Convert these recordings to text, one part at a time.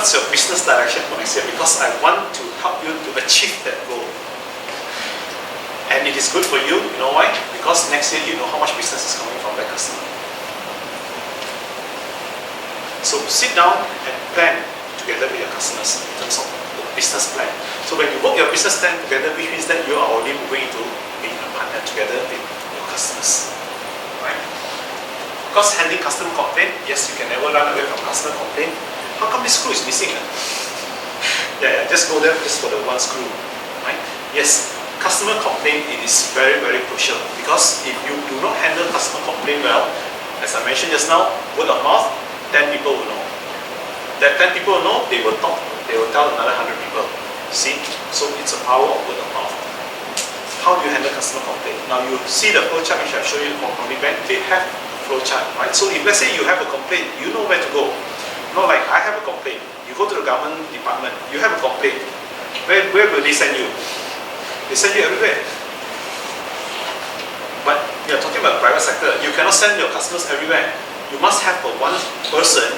what's your business direction for next year? Because I want to help you to achieve that goal. And it is good for you, you know why? Because next year you know how much business is coming from that customer. So sit down and plan together with your customers in terms of the business plan. So when you work your business plan together, which means that you are already moving to being a partner together with your customers. Right? Because handling customer complaint, yes, you can never run away from customer complaint. How come this screw is missing? Yeah, just go there just for the one screw. Right? Yes, customer complaint, it is very, very crucial, because if you do not handle customer complaint well, as I mentioned just now, word of mouth, 10 people will know. That 10 people will know, they will talk, they will tell another 100 people. See? So it's a power of word of mouth. How do you handle customer complaint? Now you see the flow chart which I showed you for Community Bank, they have a flow chart, right? So if let's say you have a complaint, you know where to go. Not like I have a complaint. You go to the government department, you have a complaint. Where will they send you? They send you everywhere. But you're talking about private sector. You cannot send your customers everywhere. You must have one person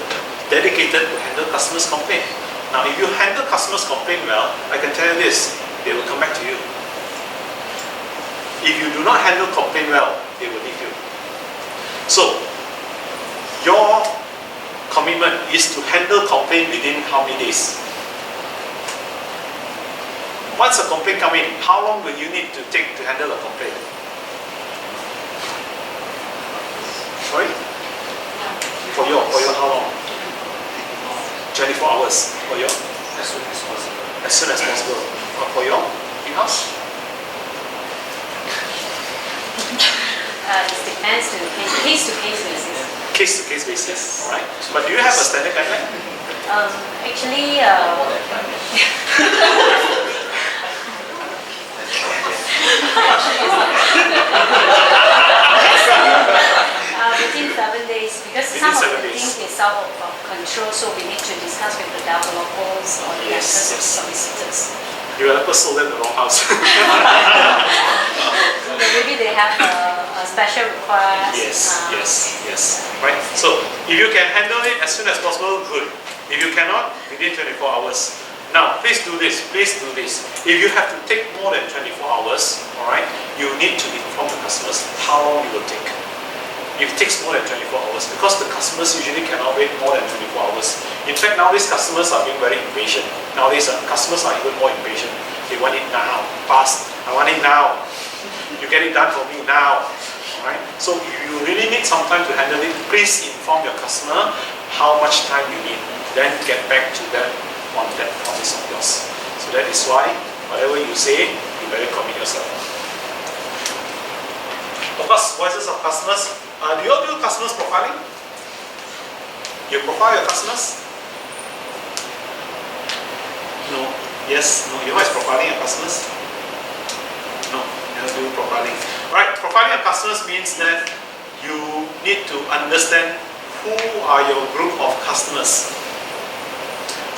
dedicated to handle customers' complaint. Now, if you handle customers' complaint well, I can tell you this, they will come back to you. If you do not handle complaint well, they will leave you. So, your commitment is to handle complaint within how many days? Once a complaint comes in, how long will you need to take to handle a complaint? Sorry? For you how long? 24 hours. For you? As soon as possible. As soon as possible. For you? In-house? It depends to case-to-case basis. Case-to-case basis, right? But do you have a standard guideline? Actually, within 7 days, because some of the things is out of control, so we need to discuss with the developers or the solicitors. Developers sold them the wrong house. Maybe they have a special request. Yes. Right? So, if you can handle it as soon as possible, good. If you cannot, within 24 hours. Now, please do this. If you have to take more than 24 hours, alright, you need to inform the customers how long it will take. If it takes more than 24 hours, because the customers usually cannot wait more than 24 hours. In fact, nowadays customers are being very impatient. Nowadays customers are even more impatient. They want it now, fast. I want it now. You get it done for me now. Alright? So if you really need some time to handle it, please inform your customer how much time you need. Then get back to them on that promise of yours. So that is why, whatever you say, you better commit yourself. Of course, voices of customers. Do you all do customers profiling? You profile your customers? No. Yes? No. You know what is profiling your customers? No. Never do profiling. Right. Profiling your customers means that you need to understand who are your group of customers.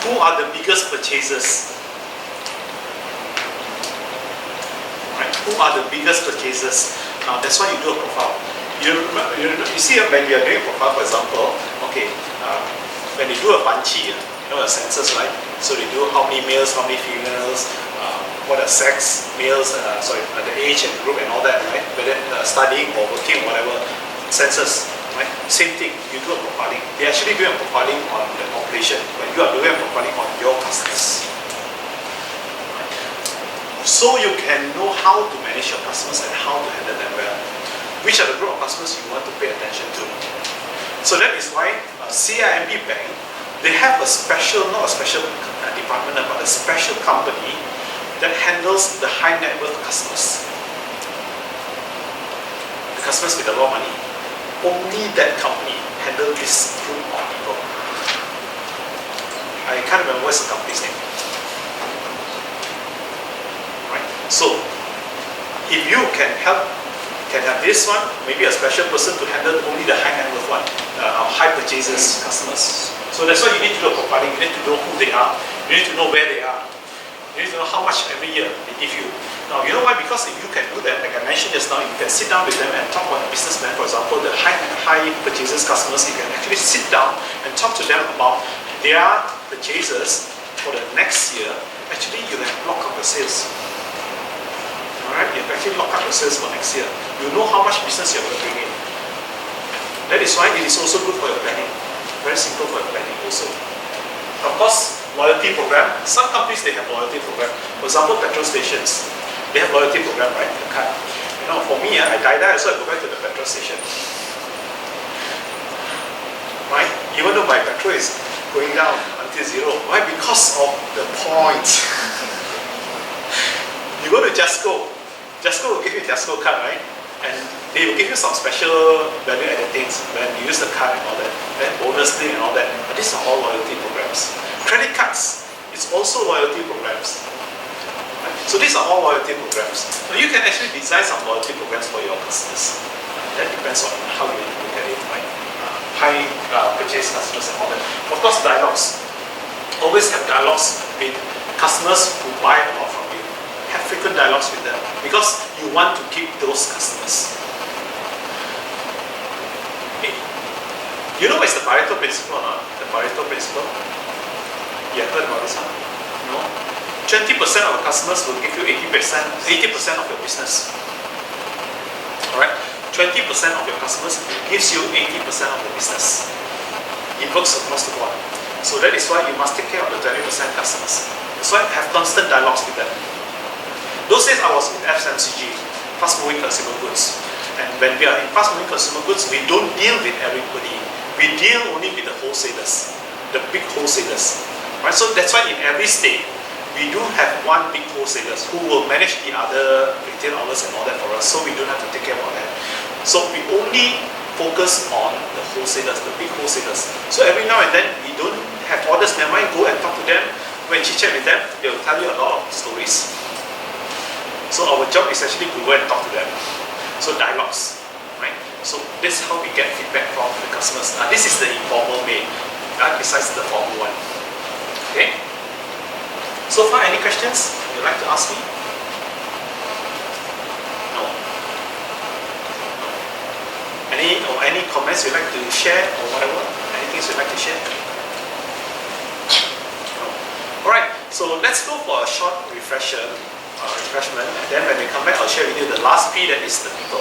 Who are the biggest purchasers? Right? Who are the biggest purchasers? Now that's why you do a profile. You see when you are doing a profile, for example, okay, when they do a banchi, you know, a census, right? So they do how many males, how many females, what are sex, males, the age and group and all that, right? Whether studying or working or whatever, census. Right? Same thing, you do a profiling. They actually do a profiling on the population, but you are doing a profiling on your customers. Right? So you can know how to manage your customers and how to handle them well. Which are the group of customers you want to pay attention to. So that is why CIMB Bank, they have a special, not a special department, but a special company that handles the high net worth customers. The customers with a lot of money. Only that company handle this group of people. I can't remember what's the company's name. Right? So, if you can have this one, maybe a special person to handle only the high net worth one, high purchasers, customers. So that's why you need to do a profiling. You need to know who they are. You need to know where they are. You need to know how much every year they give you. Now, you know why? Because if you can do that, like I mentioned just now, you can sit down with them and talk about the business plan. For example, the high purchasers customers, you can actually sit down and talk to them about their purchases for the next year, actually you have locked up the sales. Alright, you have actually locked up the sales for next year. You know how much business you're going to bring in. That is why it is also good for your planning. Very simple for your planning also. Of course, loyalty program. Some companies they have loyalty program. For example, petrol stations, they have loyalty program, right? The card. You know, for me, I die so I go back to the petrol station. Right? Even though my petrol is going down until zero. Why? Because of the points. You go to Jasco. Jasco will give you Jasco card, right? And they will give you some special value-added things when you use the card and all that, then bonus thing and all that. But these are all loyalty programs. Credit cards, it's also loyalty programs. Right? So these are all loyalty programs. So you can actually design some loyalty programs for your customers. That depends on how you look at it, right? High purchase customers and all that. Of course, dialogues. Always have dialogues with customers who buy a lot from you. Have frequent dialogues with them because you want to keep those customers. Okay. You know what is the Pareto principle or not? The Pareto principle? You have heard about this one? No? 20% of the customers will give you 80% of your business. Alright? 20% of your customers gives you 80% of the business. It works across the board. So that is why you must take care of the 20% customers. That's why have constant dialogues with them. Those days I was with FMCG, fast moving consumer goods. And when we are in fast moving consumer goods, we don't deal with everybody. We deal only with the wholesalers, the big wholesalers. Right? So that's why in every state, we do have one big wholesalers who will manage the other retail outlets and all that for us, so we don't have to take care of that. So we only focus on the wholesalers, the big wholesalers. So every now and then, we don't have orders, never mind, go and talk to them, go and chit-chat with them, they will tell you a lot of stories. So our job is actually to go and talk to them. So dialogues, right? So this is how we get feedback from the customers. This is the informal way, besides the formal one. Okay? So far, any questions you'd like to ask me? No. Any comments you'd like to share or whatever? Anything you'd like to share? No. Alright, so let's go for a short refreshment, and then when we come back, I'll share with you the last P, that is the people.